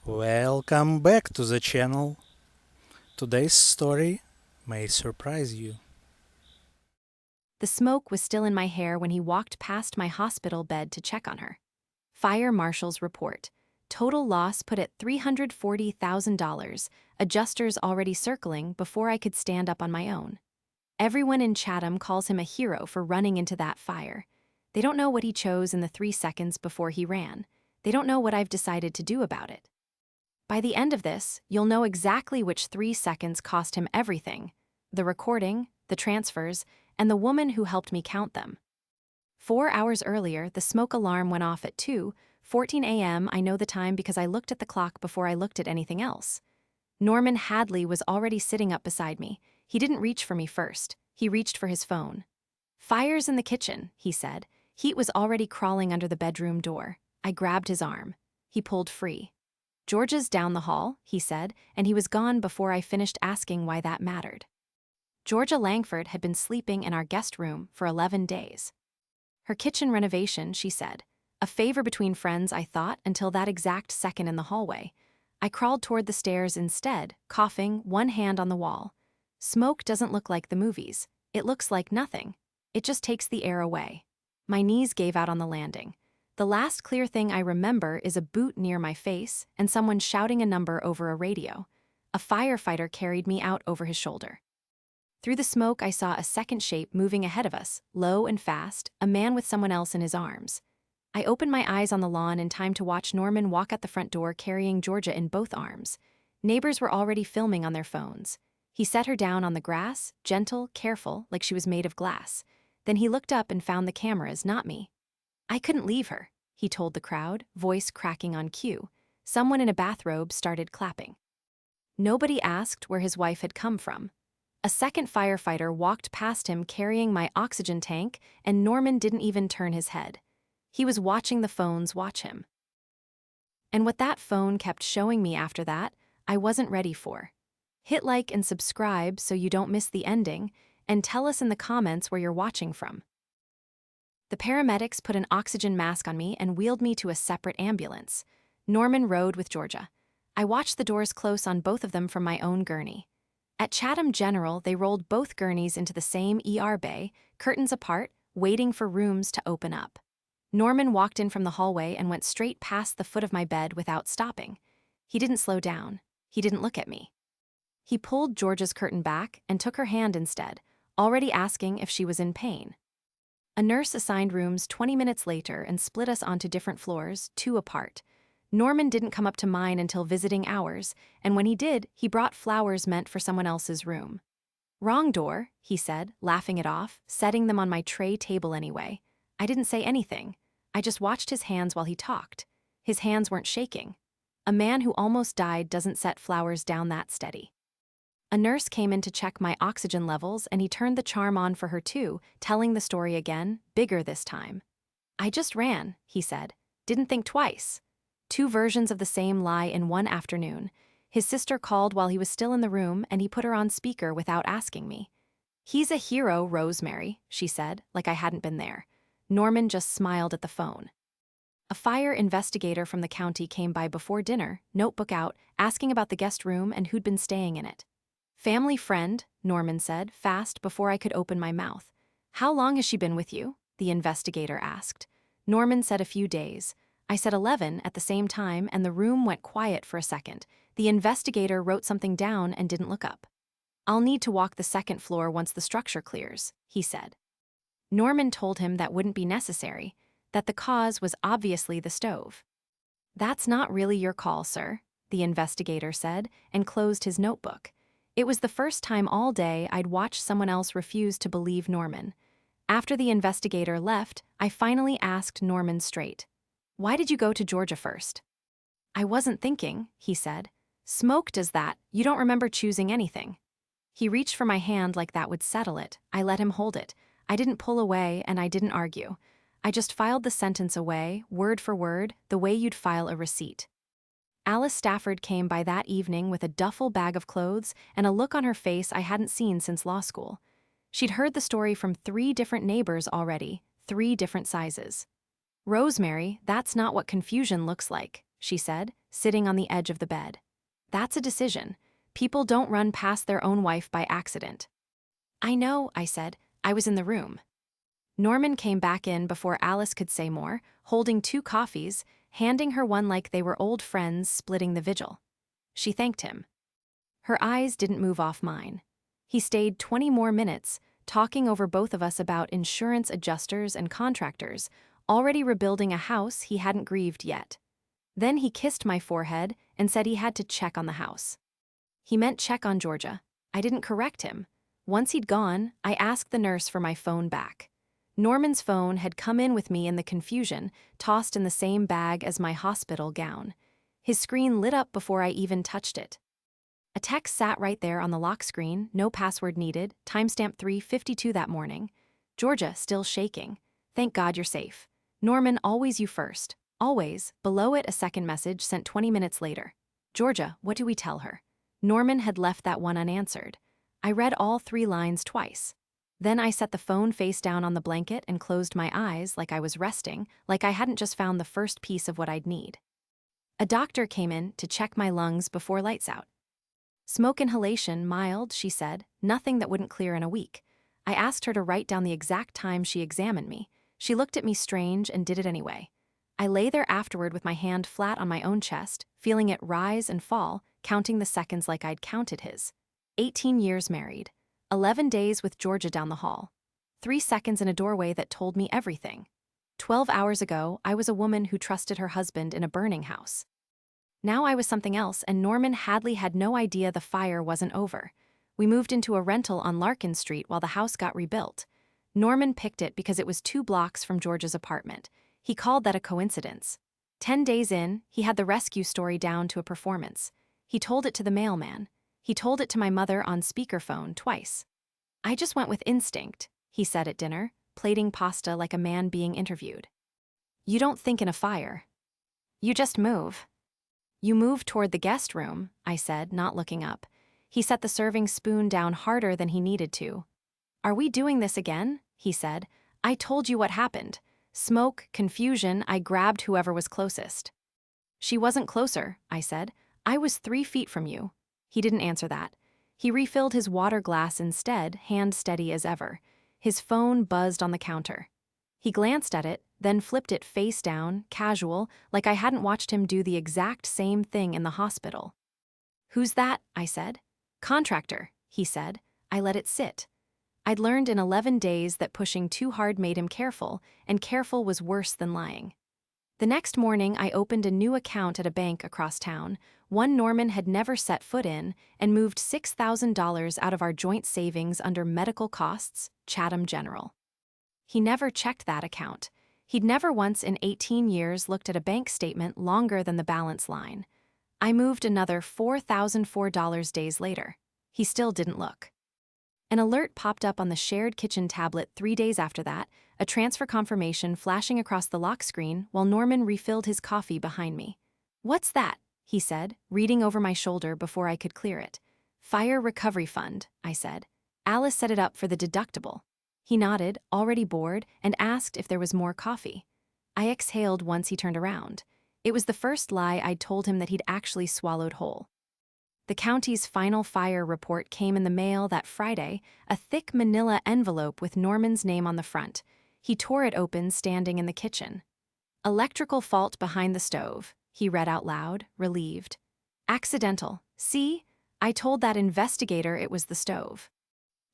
Welcome back to the channel. Today's story may surprise you. The smoke was still in my hair when he walked past my hospital bed to check on her. Fire marshal's report. Total loss put at $340,000, adjusters already circling before I could stand up on my own. Everyone in Chatham calls him a hero for running into that fire. They don't know what he chose in the 3 seconds before he ran. They don't know what I've decided to do about it. By the end of this, you'll know exactly which 3 seconds cost him everything: the recording, the transfers, and the woman who helped me count them. 4 hours earlier, the smoke alarm went off at 2:14 a.m. I know the time because I looked at the clock before I looked at anything else. Norman Hadley was already sitting up beside me. He didn't reach for me first. He reached for his phone. "Fire's in the kitchen," he said. Heat was already crawling under the bedroom door. I grabbed his arm. He pulled free. "Georgia's down the hall," he said, and he was gone before I finished asking why that mattered. Georgia Langford had been sleeping in our guest room for 11 days. Her kitchen renovation, she said. A favor between friends, I thought, until that exact second in the hallway. I crawled toward the stairs instead, coughing, one hand on the wall. Smoke doesn't look like the movies. It looks like nothing. It just takes the air away. My knees gave out on the landing. The last clear thing I remember is a boot near my face and someone shouting a number over a radio. A firefighter carried me out over his shoulder. Through the smoke, I saw a second shape moving ahead of us, low and fast, a man with someone else in his arms. I opened my eyes on the lawn in time to watch Norman walk out the front door carrying Georgia in both arms. Neighbors were already filming on their phones. He set her down on the grass, gentle, careful, like she was made of glass. Then he looked up and found the cameras, not me. "I couldn't leave her," he told the crowd, voice cracking on cue. Someone in a bathrobe started clapping. Nobody asked where his wife had come from. A second firefighter walked past him carrying my oxygen tank, and Norman didn't even turn his head. He was watching the phones watch him. And what that phone kept showing me after that, I wasn't ready for. Hit like and subscribe so you don't miss the ending, and tell us in the comments where you're watching from. The paramedics put an oxygen mask on me and wheeled me to a separate ambulance. Norman rode with Georgia. I watched the doors close on both of them from my own gurney. At Chatham General, they rolled both gurneys into the same ER bay, curtains apart, waiting for rooms to open up. Norman walked in from the hallway and went straight past the foot of my bed without stopping. He didn't slow down. He didn't look at me. He pulled Georgia's curtain back and took her hand instead, already asking if she was in pain. A nurse assigned rooms 20 minutes later and split us onto different floors, 2 apart. Norman didn't come up to mine until visiting hours, and when he did, he brought flowers meant for someone else's room. "Wrong door," he said, laughing it off, setting them on my tray table anyway. I didn't say anything. I just watched his hands while he talked. His hands weren't shaking. A man who almost died doesn't set flowers down that steady. A nurse came in to check my oxygen levels, and he turned the charm on for her too, telling the story again, bigger this time. "I just ran," he said. "Didn't think twice." 2 versions of the same lie in one afternoon. His sister called while he was still in the room, and he put her on speaker without asking me. "He's a hero, Rosemary," she said, like I hadn't been there. Norman just smiled at the phone. A fire investigator from the county came by before dinner, notebook out, asking about the guest room and who'd been staying in it. "Family friend," Norman said, fast before I could open my mouth. "How long has she been with you?" the investigator asked. Norman said a few days. I said 11 at the same time, and the room went quiet for a second. The investigator wrote something down and didn't look up. "I'll need to walk the second floor once the structure clears," he said. Norman told him that wouldn't be necessary, that the cause was obviously the stove. "That's not really your call, sir," the investigator said, and closed his notebook. It was the first time all day I'd watched someone else refuse to believe Norman. After the investigator left, I finally asked Norman straight. "Why did you go to Georgia first?" "I wasn't thinking," he said. "Smoke does that. You don't remember choosing anything." He reached for my hand like that would settle it. I let him hold it. I didn't pull away, and I didn't argue. I just filed the sentence away, word for word, the way you'd file a receipt. Alice Stafford came by that evening with a duffel bag of clothes and a look on her face I hadn't seen since law school. She'd heard the story from 3 different neighbors already, 3 different sizes. "Rosemary, that's not what confusion looks like," she said, sitting on the edge of the bed. That's a decision. People don't run past their own wife by accident. I know, I said. I was in the room. Norman came back in before Alice could say more, holding 2 coffees, handing her one like they were old friends splitting the vigil. She thanked him. Her eyes didn't move off mine. He stayed 20 more minutes, talking over both of us about insurance adjusters and contractors, already rebuilding a house he hadn't grieved yet. Then he kissed my forehead and said he had to check on the house. He meant check on Georgia. I didn't correct him. Once he'd gone, I asked the nurse for my phone back. Norman's phone had come in with me in the confusion, tossed in the same bag as my hospital gown. His screen lit up before I even touched it. A text sat right there on the lock screen, no password needed, timestamp 3:52 that morning. Georgia still shaking. Thank God you're safe. Norman, always you first. Always. Below it, a second message sent 20 minutes later. Georgia, what do we tell her? Norman had left that one unanswered. I read all 3 lines twice. Then I set the phone face down on the blanket and closed my eyes like I was resting, like I hadn't just found the first piece of what I'd need. A doctor came in to check my lungs before lights out. Smoke inhalation, mild, she said, nothing that wouldn't clear in a week. I asked her to write down the exact time she examined me. She looked at me strange and did it anyway. I lay there afterward with my hand flat on my own chest, feeling it rise and fall, counting the seconds like I'd counted his. 18 years married. 11 days with Georgia down the hall. 3 seconds in a doorway that told me everything. 12 hours ago, I was a woman who trusted her husband in a burning house. Now I was something else, and Norman Hadley had no idea the fire wasn't over. We moved into a rental on Larkin Street while the house got rebuilt. Norman picked it because it was 2 blocks from Georgia's apartment. He called that a coincidence. 10 days in, he had the rescue story down to a performance. He told it to the mailman. He told it to my mother on speakerphone twice. I just went with instinct, he said at dinner, plating pasta like a man being interviewed. You don't think in a fire. You just move. You move toward the guest room, I said, not looking up. He set the serving spoon down harder than he needed to. Are we doing this again? He said. I told you what happened. Smoke, confusion, I grabbed whoever was closest. She wasn't closer, I said. I was 3 feet from you. He didn't answer that. He refilled his water glass instead, hand steady as ever. His phone buzzed on the counter. He glanced at it, then flipped it face down, casual, like I hadn't watched him do the exact same thing in the hospital. Who's that? I said. Contractor, he said. I let it sit. I'd learned in 11 days that pushing too hard made him careful, and careful was worse than lying. The next morning, I opened a new account at a bank across town, one Norman had never set foot in, and moved $6,000 out of our joint savings under medical costs, Chatham General. He never checked that account. He'd never once in 18 years looked at a bank statement longer than the balance line. I moved another $4,004 days later. He still didn't look. An alert popped up on the shared kitchen tablet 3 days after that, a transfer confirmation flashing across the lock screen while Norman refilled his coffee behind me. What's that? He said, reading over my shoulder before I could clear it. Fire Recovery Fund, I said. Alice set it up for the deductible. He nodded, already bored, and asked if there was more coffee. I exhaled once he turned around. It was the first lie I'd told him that he'd actually swallowed whole. The county's final fire report came in the mail that Friday, a thick manila envelope with Norman's name on the front. He tore it open standing in the kitchen. Electrical fault behind the stove, he read out loud, relieved. Accidental. See? I told that investigator it was the stove.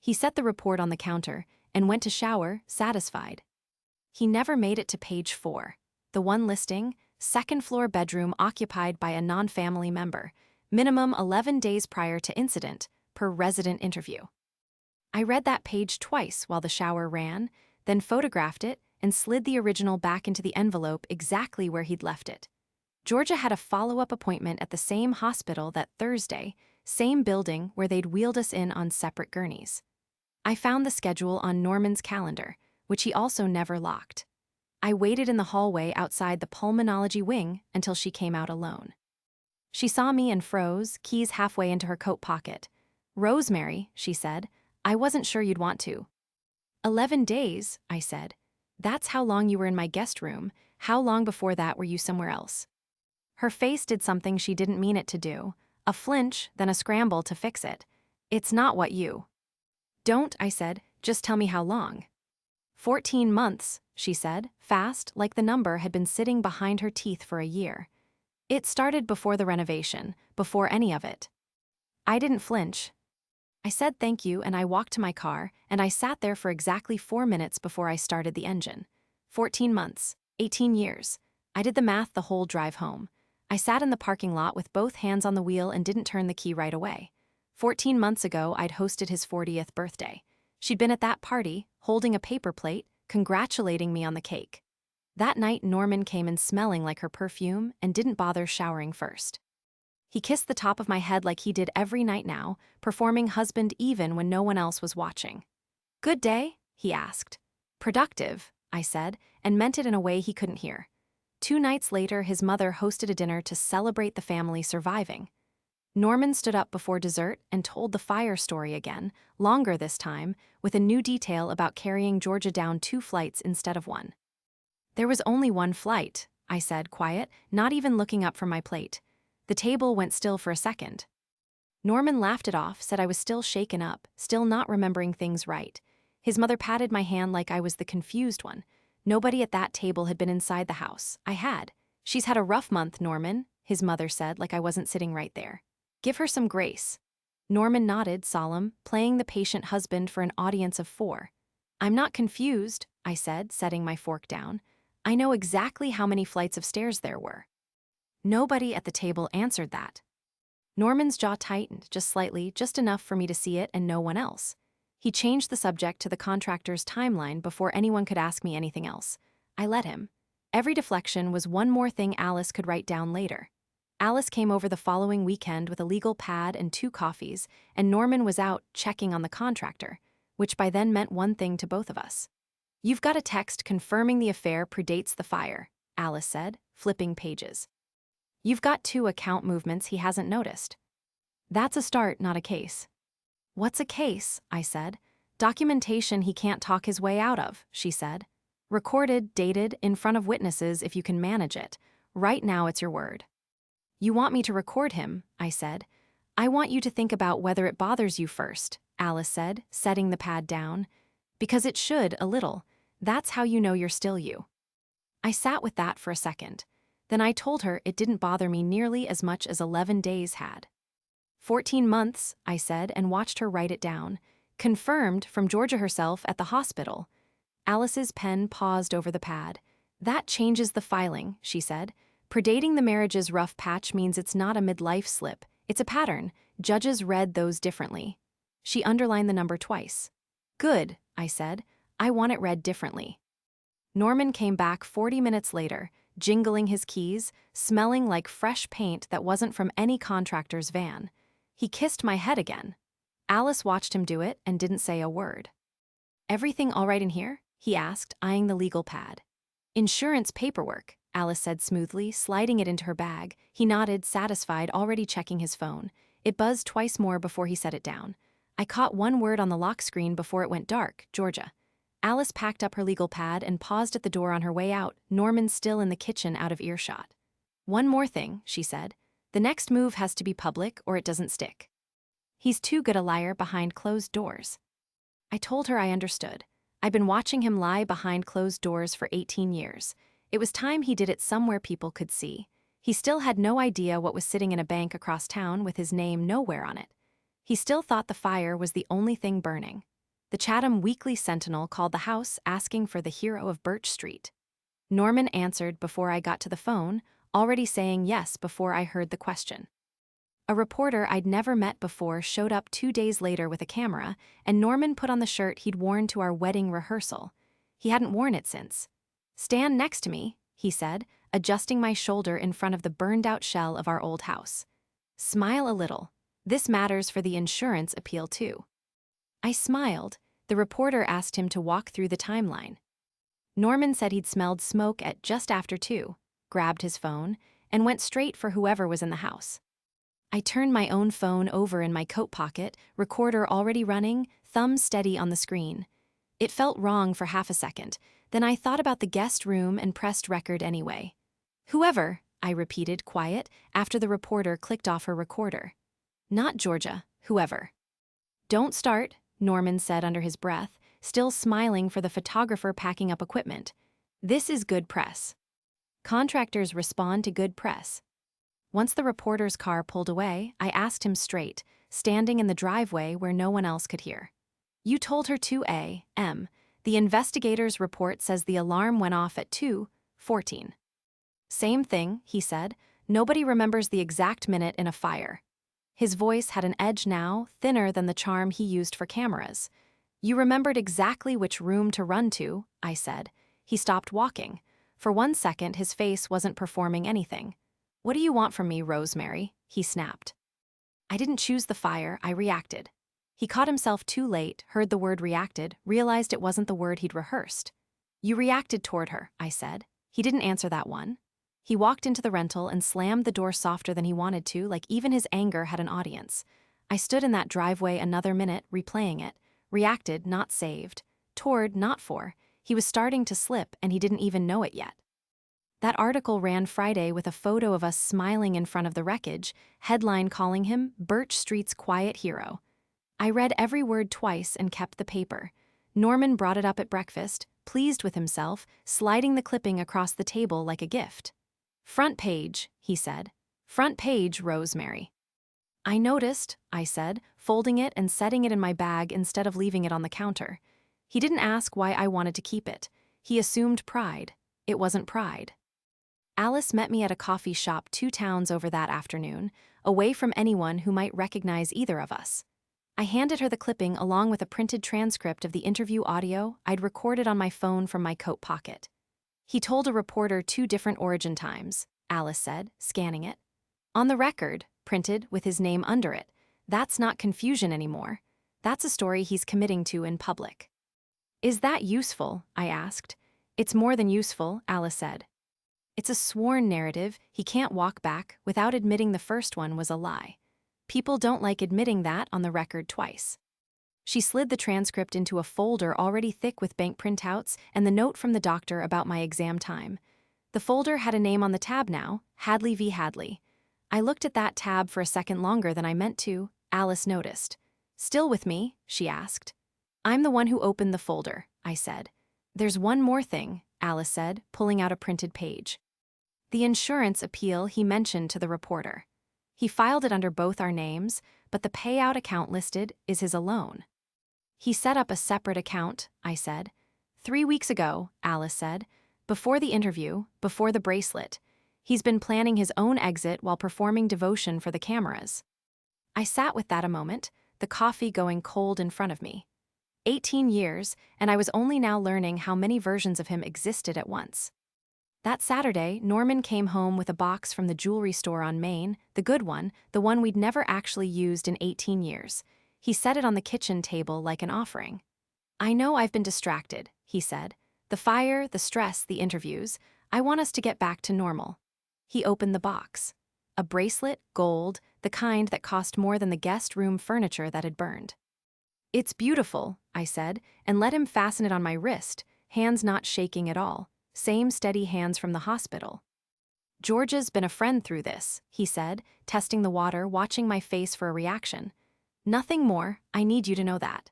He set the report on the counter and went to shower, satisfied. He never made it to page 4. The one listing, 2nd floor bedroom occupied by a non-family member. Minimum 11 days prior to incident, per resident interview. I read that page twice while the shower ran, then photographed it and slid the original back into the envelope exactly where he'd left it. Georgia had a follow-up appointment at the same hospital that Thursday, same building where they'd wheeled us in on separate gurneys. I found the schedule on Norman's calendar, which he also never locked. I waited in the hallway outside the pulmonology wing until she came out alone. She saw me and froze, keys halfway into her coat pocket. Rosemary, she said, I wasn't sure you'd want to. 11 days, I said. That's how long you were in my guest room. How long before that were you somewhere else? Her face did something she didn't mean it to do. A flinch, then a scramble to fix it. It's not what you. Don't, I said, just tell me how long. 14 months, she said, fast, like the number had been sitting behind her teeth for a year. It started before the renovation, before any of it. I didn't flinch. I said thank you and I walked to my car, and I sat there for exactly 4 minutes before I started the engine. 14 months, 18 years. I did the math the whole drive home. I sat in the parking lot with both hands on the wheel and didn't turn the key right away. 14 months ago, I'd hosted his 40th birthday. She'd been at that party, holding a paper plate, congratulating me on the cake. That night, Norman came in smelling like her perfume and didn't bother showering first. He kissed the top of my head like he did every night now, performing husband even when no one else was watching. Good day? He asked. Productive, I said, and meant it in a way he couldn't hear. 2 nights later, his mother hosted a dinner to celebrate the family surviving. Norman stood up before dessert and told the fire story again, longer this time, with a new detail about carrying Georgia down 2 flights instead of 1. There was only 1 flight, I said, quiet, not even looking up from my plate. The table went still for a second. Norman laughed it off, said I was still shaken up, still not remembering things right. His mother patted my hand like I was the confused one. Nobody at that table had been inside the house. I had. She's had a rough month, Norman, his mother said, like I wasn't sitting right there. Give her some grace. Norman nodded, solemn, playing the patient husband for an audience of 4. I'm not confused, I said, setting my fork down. I know exactly how many flights of stairs there were. Nobody at the table answered that. Norman's jaw tightened, just slightly, just enough for me to see it and no one else. He changed the subject to the contractor's timeline before anyone could ask me anything else. I let him. Every deflection was one more thing Alice could write down later. Alice came over the following weekend with a legal pad and 2 coffees, and Norman was out checking on the contractor, which by then meant one thing to both of us. You've got a text confirming the affair predates the fire, Alice said, flipping pages. You've got 2 account movements he hasn't noticed. That's a start, not a case. What's a case? I said. Documentation he can't talk his way out of, she said. Recorded, dated, in front of witnesses if you can manage it. Right now it's your word. You want me to record him, I said. I want you to think about whether it bothers you first, Alice said, setting the pad down. Because it should, a little. That's how you know you're still you. I sat with that for a second. Then I told her it didn't bother me nearly as much as 11 days had. 14 months, I said, and watched her write it down. Confirmed from Georgia herself at the hospital. Alice's pen paused over the pad. That changes the filing, she said. Predating the marriage's rough patch means it's not a midlife slip. It's a pattern. Judges read those differently. She underlined the number twice. Good, I said. I want it read differently. Norman came back 40 minutes later, jingling his keys, smelling like fresh paint that wasn't from any contractor's van. He kissed my head again. Alice watched him do it and didn't say a word. Everything all right in here? He asked, eyeing the legal pad. Insurance paperwork, Alice said smoothly, sliding it into her bag. He nodded, satisfied, already checking his phone. It buzzed twice more before he set it down. I caught one word on the lock screen before it went dark, Georgia. Alice packed up her legal pad and paused at the door on her way out, Norman still in the kitchen out of earshot. One more thing, she said. The next move has to be public or it doesn't stick. He's too good a liar behind closed doors. I told her I understood. I'd been watching him lie behind closed doors for 18 years. It was time he did it somewhere people could see. He still had no idea what was sitting in a bank across town with his name nowhere on it. He still thought the fire was the only thing burning. The Chatham Weekly Sentinel called the house asking for the hero of Birch Street. Norman answered before I got to the phone, already saying yes before I heard the question. A reporter I'd never met before showed up 2 days later with a camera, and Norman put on the shirt he'd worn to our wedding rehearsal. He hadn't worn it since. Stand next to me, he said, adjusting my shoulder in front of the burned-out shell of our old house. Smile a little. This matters for the insurance appeal too. I smiled. The reporter asked him to walk through the timeline. Norman said he'd smelled smoke at just after 2, grabbed his phone, and went straight for whoever was in the house. I turned my own phone over in my coat pocket, recorder already running, thumb steady on the screen. It felt wrong for half a second, then I thought about the guest room and pressed record anyway. Whoever, I repeated, quiet, after the reporter clicked off her recorder. Not Georgia, whoever. Don't start, Norman said under his breath, still smiling for the photographer packing up equipment. This is good press. Contractors respond to good press. Once the reporter's car pulled away, I asked him straight, standing in the driveway where no one else could hear. You told her 2 a.m. The investigator's report says the alarm went off at 2:14. Same thing, he said. Nobody remembers the exact minute in a fire. His voice had an edge now, thinner than the charm he used for cameras. You remembered exactly which room to run to, I said. He stopped walking. For 1 second, his face wasn't performing anything. What do you want from me, Rosemary? He snapped. I didn't choose the fire, I reacted. He caught himself too late, heard the word reacted, realized it wasn't the word he'd rehearsed. You reacted toward her, I said. He didn't answer that one. He walked into the rental and slammed the door softer than he wanted to, like even his anger had an audience. I stood in that driveway another minute, replaying it. Reacted, not saved. Toward, not for. He was starting to slip, and he didn't even know it yet. That article ran Friday with a photo of us smiling in front of the wreckage, headline calling him Birch Street's quiet hero. I read every word twice and kept the paper. Norman brought it up at breakfast, pleased with himself, sliding the clipping across the table like a gift. Front page, he said. Front page, Rosemary. I noticed, I said, folding it and setting it in my bag instead of leaving it on the counter. He didn't ask why I wanted to keep it. He assumed pride. It wasn't pride. Alice met me at a coffee shop 2 towns over that afternoon, away from anyone who might recognize either of us. I handed her the clipping along with a printed transcript of the interview audio I'd recorded on my phone from my coat pocket. He told a reporter 2 different origin times, Alice said, scanning it. On the record, printed with his name under it. That's not confusion anymore. That's a story he's committing to in public. Is that useful? I asked. It's more than useful, Alice said. It's a sworn narrative he can't walk back without admitting the first one was a lie. People don't like admitting that on the record twice. She slid the transcript into a folder already thick with bank printouts and the note from the doctor about my exam time. The folder had a name on the tab now, Hadley v. Hadley. I looked at that tab for a second longer than I meant to, Alice noticed. Still with me? She asked. I'm the one who opened the folder, I said. There's one more thing, Alice said, pulling out a printed page. The insurance appeal he mentioned to the reporter. He filed it under both our names, but the payout account listed is his alone. He set up a separate account, I said. 3 weeks ago, Alice said. Before the interview, before the bracelet. He's been planning his own exit while performing devotion for the cameras. I sat with that a moment, the coffee going cold in front of me. 18 years, and I was only now learning how many versions of him existed at once. That Saturday, Norman came home with a box from the jewelry store on Main, the good one, the one we'd never actually used in 18 years. He set it on the kitchen table like an offering. I know I've been distracted, he said. The fire, the stress, the interviews. I want us to get back to normal. He opened the box. A bracelet, gold, the kind that cost more than the guest room furniture that had burned. It's beautiful, I said, and let him fasten it on my wrist, hands not shaking at all. Same steady hands from the hospital. Georgia's been a friend through this, he said, testing the water, watching my face for a reaction. Nothing more, I need you to know that.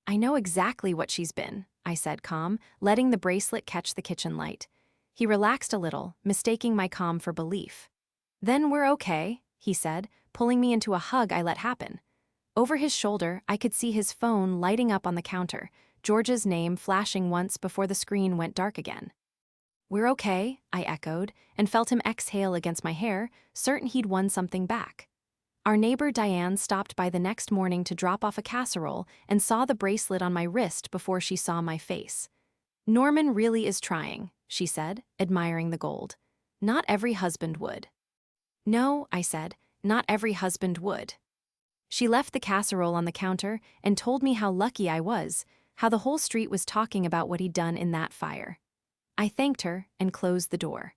I know exactly what she's been, I said calm, letting the bracelet catch the kitchen light. He relaxed a little, mistaking my calm for belief. Then we're okay, he said, pulling me into a hug I let happen. Over his shoulder, I could see his phone lighting up on the counter, Georgia's name flashing once before the screen went dark again. We're okay, I echoed, and felt him exhale against my hair, certain he'd won something back. Our neighbor Diane stopped by the next morning to drop off a casserole and saw the bracelet on my wrist before she saw my face. Norman really is trying, she said, admiring the gold. Not every husband would. No, I said, not every husband would. She left the casserole on the counter and told me how lucky I was, how the whole street was talking about what he'd done in that fire. I thanked her and closed the door.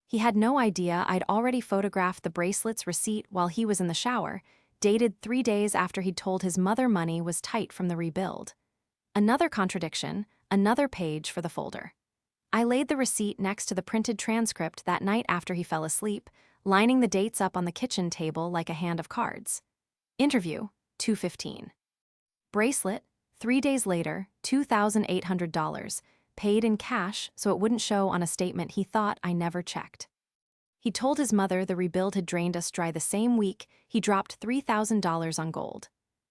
He had no idea I'd already photographed the bracelet's receipt while he was in the shower, dated 3 days after he'd told his mother money was tight from the rebuild. Another contradiction, another page for the folder. I laid the receipt next to the printed transcript that night after he fell asleep, lining the dates up on the kitchen table like a hand of cards. Interview, 2:15. Bracelet, 3 days later, $2,800, paid in cash so it wouldn't show on a statement he thought I never checked. He told his mother the rebuild had drained us dry the same week he dropped $3,000 on gold.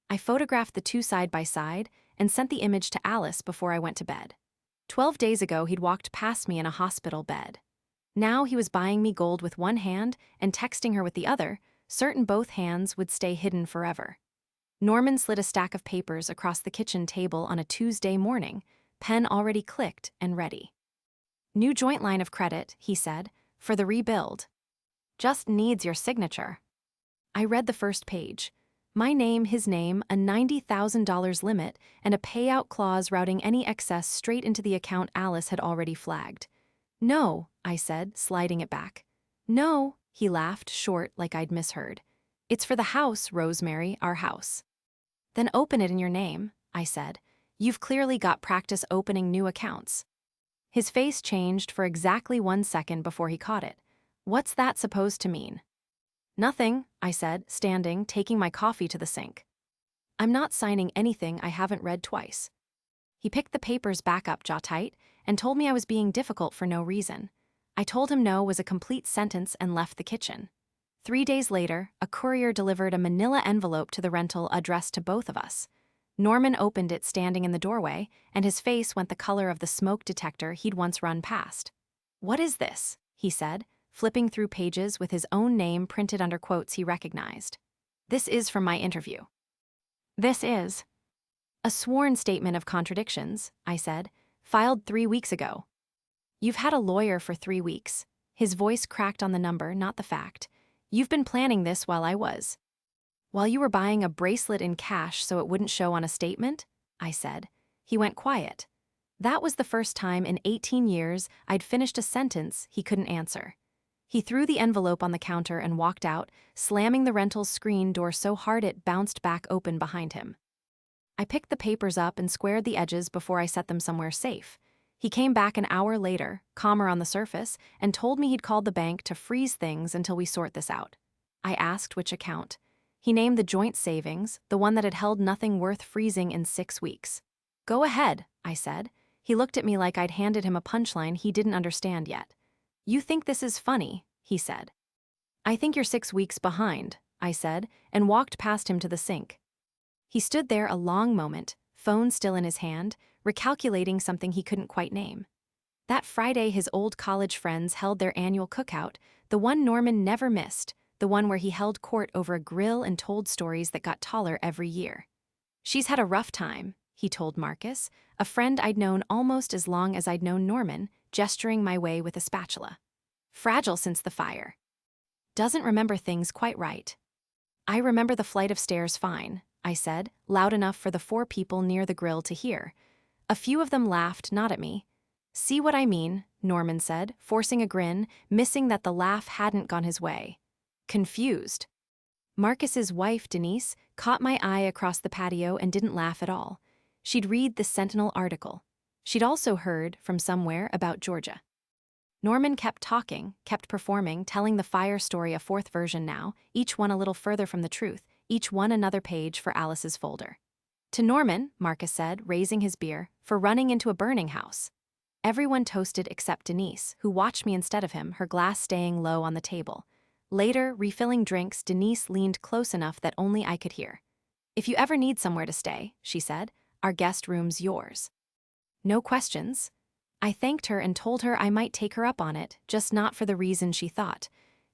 I photographed the two side by side and sent the image to Alice before I went to bed. 12 days ago, he'd walked past me in a hospital bed. Now he was buying me gold with one hand and texting her with the other, certain both hands would stay hidden forever. Norman slid a stack of papers across the kitchen table on a Tuesday morning, pen already clicked and ready. New joint line of credit, he said, for the rebuild. Just needs your signature. I read the first page. My name, his name, a $90,000 limit, and a payout clause routing any excess straight into the account Alice had already flagged. No, I said, sliding it back. No, he laughed, short like I'd misheard. It's for the house, Rosemary, our house. Then open it in your name, I said. You've clearly got practice opening new accounts. His face changed for exactly 1 second before he caught it. What's that supposed to mean? Nothing, I said, standing, taking my coffee to the sink. I'm not signing anything I haven't read twice. He picked the papers back up jaw tight and told me I was being difficult for no reason. I told him no was a complete sentence and left the kitchen. 3 days later, a courier delivered a manila envelope to the rental addressed to both of us. Norman opened it standing in the doorway, and his face went the color of the smoke detector he'd once run past. What is this? He said, flipping through pages with his own name printed under quotes he recognized. This is from my interview. This is a sworn statement of contradictions, I said, filed 3 weeks ago. You've had a lawyer for 3 weeks. His voice cracked on the number, not the fact. You've been planning this while I was. While you were buying a bracelet in cash so it wouldn't show on a statement, I said. He went quiet. That was the first time in 18 years I'd finished a sentence he couldn't answer. He threw the envelope on the counter and walked out, slamming the rental's screen door so hard it bounced back open behind him. I picked the papers up and squared the edges before I set them somewhere safe. He came back an hour later, calmer on the surface, and told me he'd called the bank to freeze things until we sort this out. I asked which account. He named the joint savings, the one that had held nothing worth freezing in 6 weeks. Go ahead, I said. He looked at me like I'd handed him a punchline he didn't understand yet. You think this is funny, he said. I think you're 6 weeks behind, I said, and walked past him to the sink. He stood there a long moment, phone still in his hand, recalculating something he couldn't quite name. That Friday his old college friends held their annual cookout, the one Norman never missed, the one where he held court over a grill and told stories that got taller every year. She's had a rough time, he told Marcus, a friend I'd known almost as long as I'd known Norman, gesturing my way with a spatula. Fragile since the fire. Doesn't remember things quite right. I remember the flight of stairs fine, I said, loud enough for the 4 people near the grill to hear. A few of them laughed, not at me. See what I mean, Norman said, forcing a grin, missing that the laugh hadn't gone his way. Confused. Marcus's wife, Denise, caught my eye across the patio and didn't laugh at all. She'd read the Sentinel article. She'd also heard, from somewhere, about Georgia. Norman kept talking, kept performing, telling the fire story a 4th version now, each one a little further from the truth, each one another page for Alice's folder. To Norman, Marcus said, raising his beer, for running into a burning house. Everyone toasted except Denise, who watched me instead of him, her glass staying low on the table. Later, refilling drinks, Denise leaned close enough that only I could hear. If you ever need somewhere to stay, she said, our guest room's yours. No questions. I thanked her and told her I might take her up on it, just not for the reason she thought.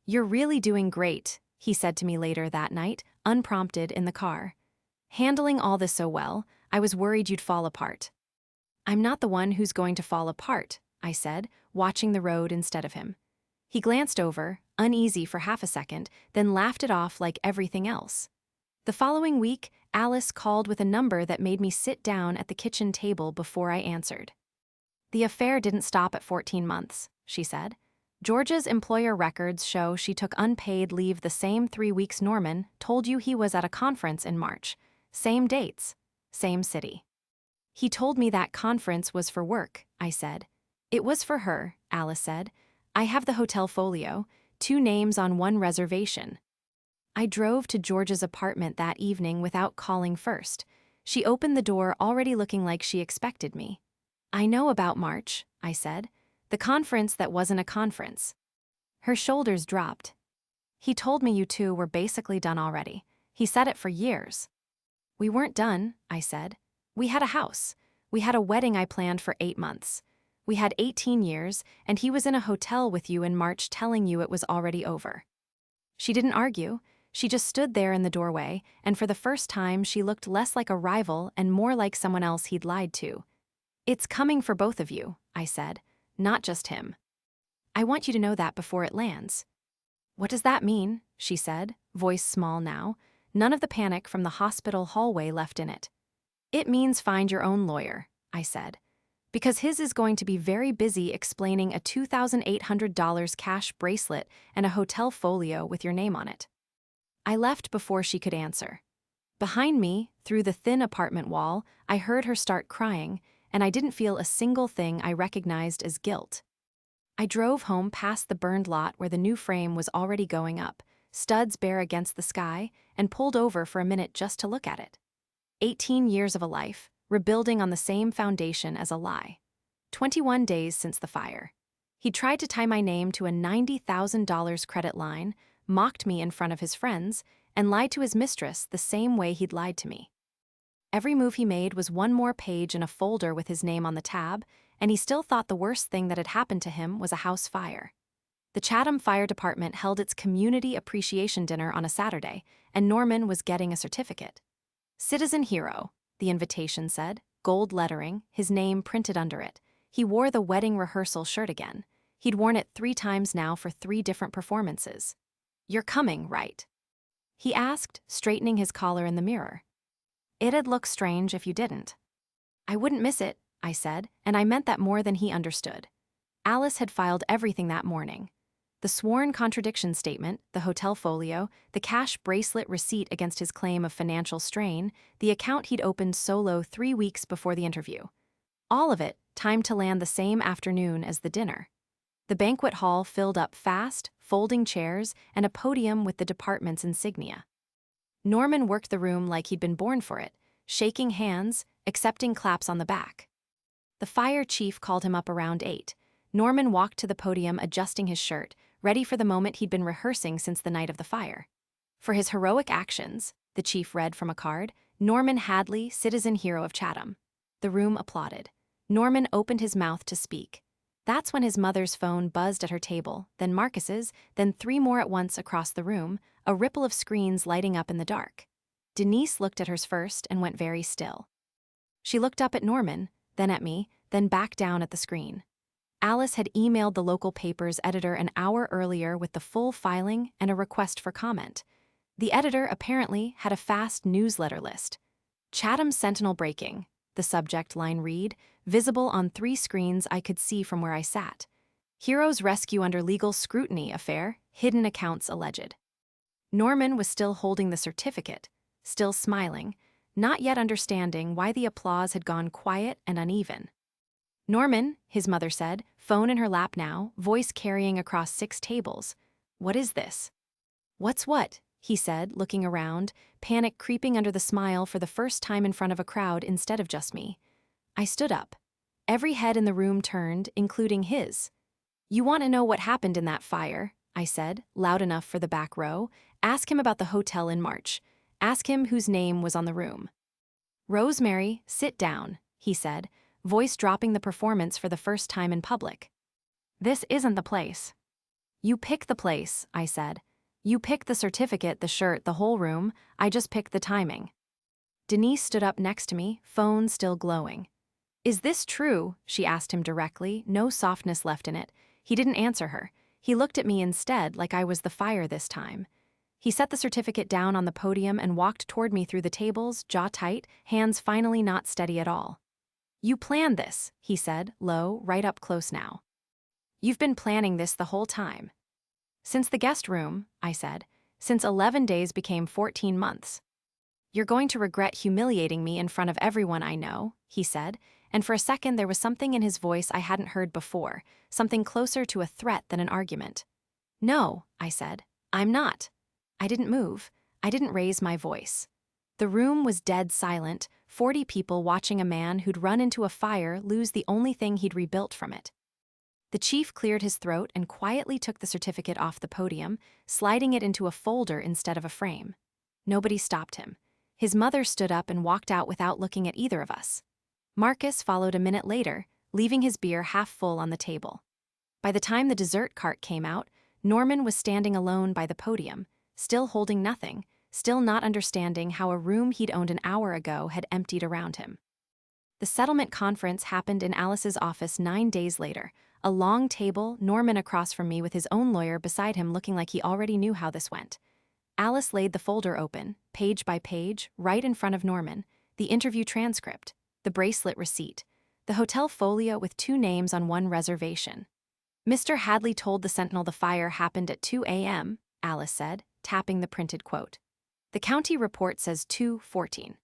You're really doing great, he said to me later that night, unprompted in the car. Handling all this so well, I was worried you'd fall apart. I'm not the one who's going to fall apart, I said, watching the road instead of him. He glanced over, uneasy for half a second, then laughed it off like everything else. The following week, Alice called with a number that made me sit down at the kitchen table before I answered. The affair didn't stop at 14 months, she said. Georgia's employer records show she took unpaid leave the same 3 weeks Norman told you he was at a conference in March. Same dates, same city. He told me that conference was for work, I said. It was for her, Alice said. I have the hotel folio, 2 names on 1 reservation. I drove to George's apartment that evening without calling first. She opened the door already looking like she expected me. I know about March, I said. The conference that wasn't a conference. Her shoulders dropped. He told me you two were basically done already. He said it for years. We weren't done, I said. We had a house. We had a wedding I planned for 8 months. We had 18 years, and he was in a hotel with you in March telling you it was already over. She didn't argue. She just stood there in the doorway, and for the first time she looked less like a rival and more like someone else he'd lied to. It's coming for both of you, I said, not just him. I want you to know that before it lands. What does that mean? She said, voice small now, none of the panic from the hospital hallway left in it. It means find your own lawyer, I said, because his is going to be very busy explaining a $2,800 cash bracelet and a hotel folio with your name on it. I left before she could answer. Behind me, through the thin apartment wall, I heard her start crying, and I didn't feel a single thing I recognized as guilt. I drove home past the burned lot where the new frame was already going up, studs bare against the sky, and pulled over for a minute just to look at it. 18 years of a life, rebuilding on the same foundation as a lie. 21 days since the fire. He tried to tie my name to a $90,000 credit line, mocked me in front of his friends, and lied to his mistress the same way he'd lied to me. Every move he made was one more page in a folder with his name on the tab, and he still thought the worst thing that had happened to him was a house fire. The Chatham Fire Department held its community appreciation dinner on a Saturday, and Norman was getting a certificate. Citizen Hero, the invitation said, gold lettering, his name printed under it. He wore the wedding rehearsal shirt again. He'd worn it 3 times now for 3 different performances. You're coming, right? He asked, straightening his collar in the mirror. It'd look strange if you didn't. I wouldn't miss it, I said, and I meant that more than he understood. Alice had filed everything that morning. The sworn contradiction statement, the hotel folio, the cash bracelet receipt against his claim of financial strain, the account he'd opened solo 3 weeks before the interview. All of it timed to land the same afternoon as the dinner. The banquet hall filled up fast, folding chairs, and a podium with the department's insignia. Norman worked the room like he'd been born for it, shaking hands, accepting claps on the back. The fire chief called him up around 8. Norman walked to the podium adjusting his shirt, ready for the moment he'd been rehearsing since the night of the fire. For his heroic actions, the chief read from a card, Norman Hadley, Citizen Hero of Chatham. The room applauded. Norman opened his mouth to speak. That's when his mother's phone buzzed at her table, then Marcus's, then 3 more at once across the room, a ripple of screens lighting up in the dark. Denise looked at hers first and went very still. She looked up at Norman, then at me, then back down at the screen. Alice had emailed the local paper's editor an hour earlier with the full filing and a request for comment. The editor apparently had a fast newsletter list. Chatham Sentinel breaking, the subject line read, visible on 3 screens I could see from where I sat. Heroes rescue under legal scrutiny affair, hidden accounts alleged. Norman was still holding the certificate, still smiling, not yet understanding why the applause had gone quiet and uneven. Norman, his mother said, phone in her lap now, voice carrying across 6 tables. What is this? What's what? He said, looking around, panic creeping under the smile for the first time in front of a crowd instead of just me. I stood up. Every head in the room turned, including his. You want to know what happened in that fire? I said, loud enough for the back row. Ask him about the hotel in March. Ask him whose name was on the room. Rosemary, sit down, he said, voice dropping the performance for the first time in public. This isn't the place. You pick the place, I said. You pick the certificate, the shirt, the whole room. I just picked the timing. Denise stood up next to me, phone still glowing. Is this true? She asked him directly, no softness left in it. He didn't answer her. He looked at me instead like I was the fire this time. He set the certificate down on the podium and walked toward me through the tables, jaw tight, hands finally not steady at all. You planned this, he said, low, right up close now. You've been planning this the whole time. Since the guest room, I said. Since 11 days became 14 months. "You're going to regret humiliating me in front of everyone I know," he said, and for a second there was something in his voice I hadn't heard before, something closer to a threat than an argument. "No," I said. "I'm not." I didn't move. I didn't raise my voice. The room was dead silent, 40 people watching a man who'd run into a fire lose the only thing he'd rebuilt from it. The chief cleared his throat and quietly took the certificate off the podium, sliding it into a folder instead of a frame. Nobody stopped him. His mother stood up and walked out without looking at either of us. Marcus followed a minute later, leaving his beer half full on the table. By the time the dessert cart came out, Norman was standing alone by the podium, still holding nothing, still not understanding how a room he'd owned an hour ago had emptied around him. The settlement conference happened in Alice's office 9 days later. A long table, Norman across from me with his own lawyer beside him looking like he already knew how this went. Alice laid the folder open, page by page, right in front of Norman, the interview transcript, the bracelet receipt, the hotel folio with 2 names on one reservation. "Mr. Hadley told the Sentinel the fire happened at 2 a.m., Alice said, tapping the printed quote. "The county report says 2:14.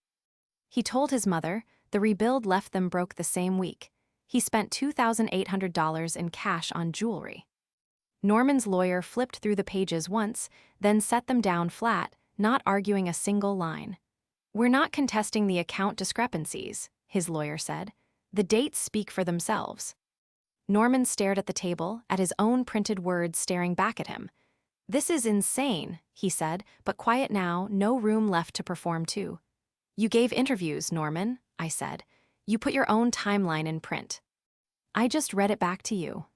He told his mother the rebuild left them broke the same week. He spent $2,800 in cash on jewelry." Norman's lawyer flipped through the pages once, then set them down flat, not arguing a single line. "We're not contesting the account discrepancies," his lawyer said. "The dates speak for themselves." Norman stared at the table, at his own printed words staring back at him. "This is insane," he said, but quiet now, no room left to perform too. "You gave interviews, Norman," I said. "You put your own timeline in print." "I just read it back to you."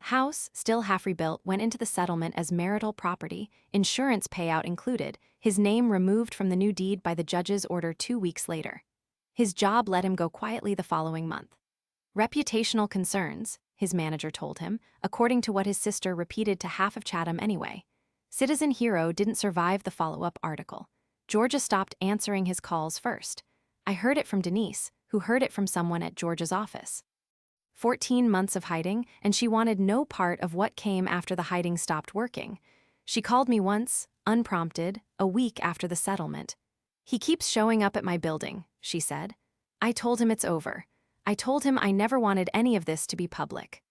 House, still half rebuilt, went into the settlement as marital property, insurance payout included, his name removed from the new deed by the judge's order 2 weeks later. His job let him go quietly the following month. "Reputational concerns," his manager told him, according to what his sister repeated to half of Chatham anyway. Citizen Hero didn't survive the follow-up article. Georgia stopped answering his calls first. I heard it from Denise, who heard it from someone at Georgia's office. 14 months of hiding, and she wanted no part of what came after the hiding stopped working. She called me once, unprompted, a week after the settlement. "He keeps showing up at my building," she said. I told him it's over. I told him I never wanted any of this to be public.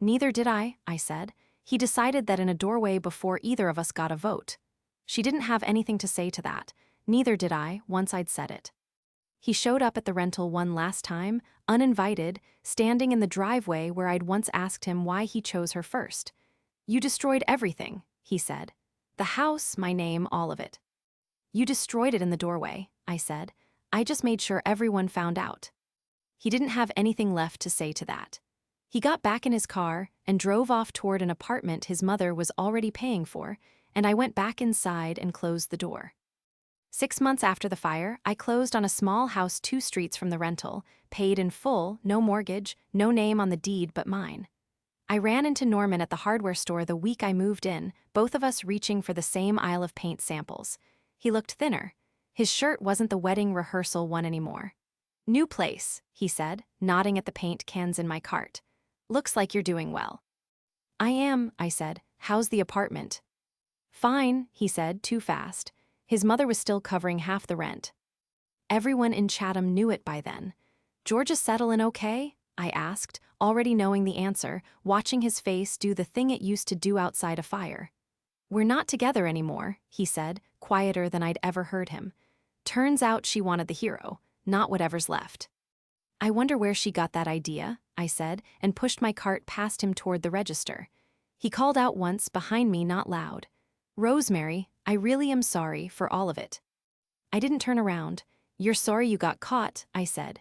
"Neither did I said. "He decided that in a doorway before either of us got a vote." She didn't have anything to say to that. Neither did I, once I'd said it. "He showed up at the rental one last time, uninvited, standing in the driveway where I'd once asked him why he chose her first. 'You destroyed everything,' he said. 'The house, my name, all of it.' 'You destroyed it in the doorway,' I said. 'I just made sure everyone found out.' He didn't have anything left to say to that. He got back in his car and drove off toward an apartment his mother was already paying for, and I went back inside and closed the door. 6 months after the fire, I closed on a small house 2 streets from the rental, paid in full, no mortgage, no name on the deed but mine. I ran into Norman at the hardware store the week I moved in, both of us reaching for the same aisle of paint samples. He looked thinner. His shirt wasn't the wedding rehearsal one anymore. "New place," he said, nodding at the paint cans in my cart. "Looks like you're doing well." "I am," I said. "How's the apartment?" "Fine," he said, too fast. His mother was still covering half the rent. Everyone in Chatham knew it by then. "Georgia settlin' okay?" I asked, already knowing the answer, watching his face do the thing it used to do outside a fire. "We're not together anymore," he said, quieter than I'd ever heard him. "Turns out she wanted the hero, not whatever's left." "I wonder where she got that idea," I said, and pushed my cart past him toward the register. He called out once, behind me, not loud. "Rosemary, I really am sorry for all of it." I didn't turn around. "You're sorry you got caught," I said.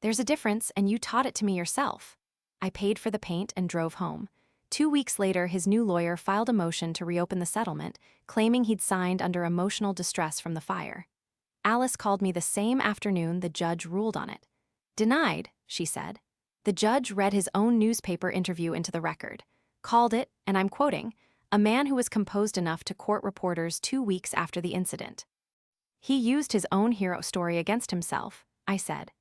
"There's a difference, and you taught it to me yourself." I paid for the paint and drove home. 2 weeks later, his new lawyer filed a motion to reopen the settlement, claiming he'd signed under emotional distress from the fire. Alice called me the same afternoon the judge ruled on it. "Denied," she said. The judge read his own newspaper interview into the record, called it, and I'm quoting, "a man who was composed enough to court reporters 2 weeks after the incident." "He used his own hero story against himself," I said.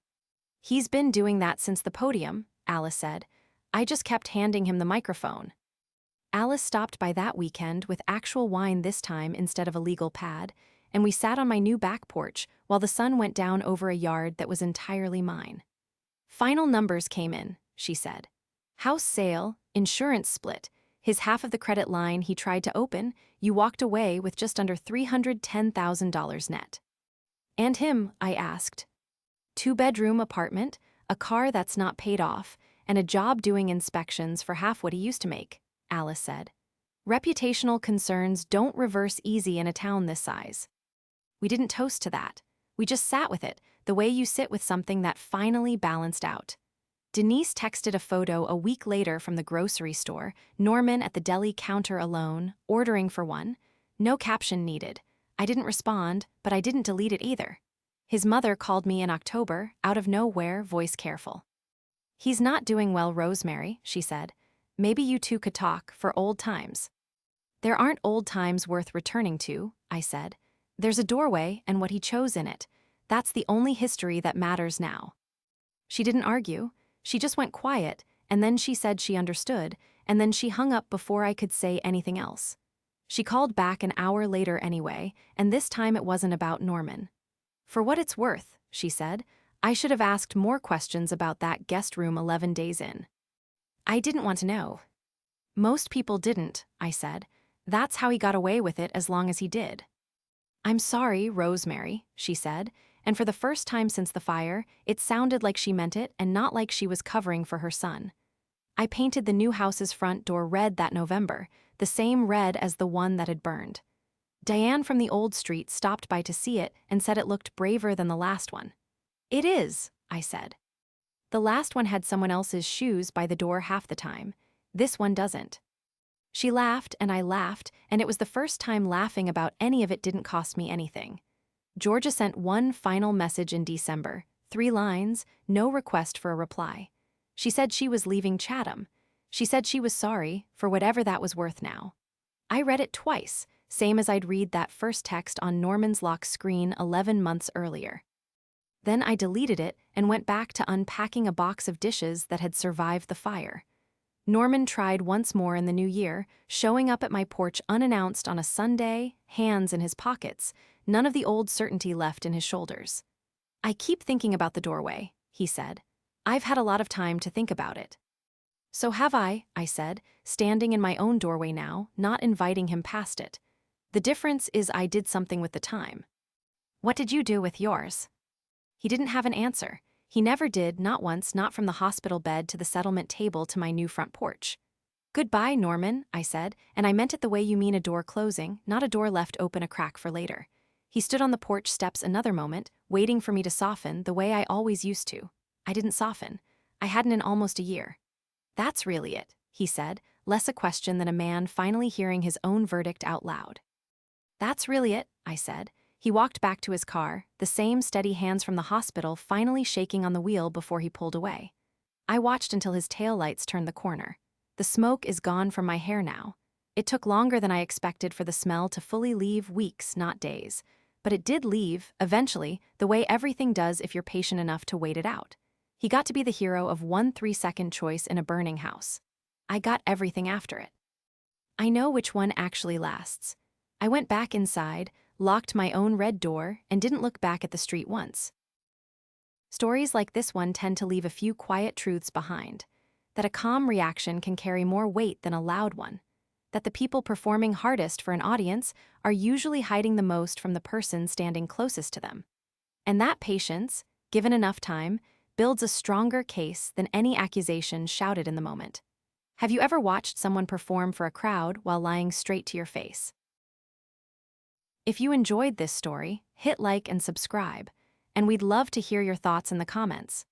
"He's been doing that since the podium," Alice said. "I just kept handing him the microphone." Alice stopped by that weekend with actual wine this time instead of a legal pad, and we sat on my new back porch while the sun went down over a yard that was entirely mine. Final numbers came in, she said. House sale, insurance split, his half of the credit line he tried to open, you walked away with just under $310,000 net. And him, I asked. 2-bedroom apartment, a car that's not paid off, and a job doing inspections for half what he used to make, Alice said. Reputational concerns don't reverse easy in a town this size. We didn't toast to that. We just sat with it, the way you sit with something that finally balanced out. Denise texted a photo a week later from the grocery store, Norman at the deli counter alone, ordering for one. No caption needed. I didn't respond, but I didn't delete it either. His mother called me in October, out of nowhere, voice careful. He's not doing well, Rosemary, she said. Maybe you two could talk, for old times. There aren't old times worth returning to, I said. There's a doorway and what he chose in it. That's the only history that matters now. She didn't argue. She just went quiet, and then she said she understood, and then she hung up before I could say anything else. She called back an hour later anyway, and this time it wasn't about Norman. For what it's worth, she said, I should have asked more questions about that guest room 11 days in. I didn't want to know. Most people didn't, I said. That's how he got away with it as long as he did. I'm sorry, Rosemary, she said, and for the first time since the fire, it sounded like she meant it and not like she was covering for her son. I painted the new house's front door red that November, the same red as the one that had burned. Diane from the old street stopped by to see it and said it looked braver than the last one. It is, I said. The last one had someone else's shoes by the door half the time. This one doesn't. She laughed and I laughed, and it was the first time laughing about any of it didn't cost me anything. Georgia sent one final message in December, 3 lines, no request for a reply. She said she was leaving Chatham. She said she was sorry, for whatever that was worth now. I read it twice, same as I'd read that first text on Norman's lock screen 11 months earlier. Then I deleted it and went back to unpacking a box of dishes that had survived the fire. Norman tried once more in the new year, showing up at my porch unannounced on a Sunday, hands in his pockets, none of the old certainty left in his shoulders. I keep thinking about the doorway, he said. I've had a lot of time to think about it. So have I said, standing in my own doorway now, not inviting him past it. The difference is I did something with the time. What did you do with yours? He didn't have an answer. He never did, not once, not from the hospital bed to the settlement table to my new front porch. Goodbye, Norman, I said, and I meant it the way you mean a door closing, not a door left open a crack for later. He stood on the porch steps another moment, waiting for me to soften the way I always used to. I didn't soften. I hadn't in almost a year. That's really it, he said, less a question than a man finally hearing his own verdict out loud. That's really it, I said. He walked back to his car, the same steady hands from the hospital finally shaking on the wheel before he pulled away. I watched until his taillights turned the corner. The smoke is gone from my hair now. It took longer than I expected for the smell to fully leave, weeks, not days. But it did leave, eventually, the way everything does if you're patient enough to wait it out. He got to be the hero of one 3-second choice in a burning house. I got everything after it. I know which one actually lasts. I went back inside, locked my own red door, and didn't look back at the street once. Stories like this one tend to leave a few quiet truths behind. That a calm reaction can carry more weight than a loud one. That the people performing hardest for an audience are usually hiding the most from the person standing closest to them. And that patience, given enough time, builds a stronger case than any accusation shouted in the moment. Have you ever watched someone perform for a crowd while lying straight to your face? If you enjoyed this story, hit like and subscribe, and we'd love to hear your thoughts in the comments.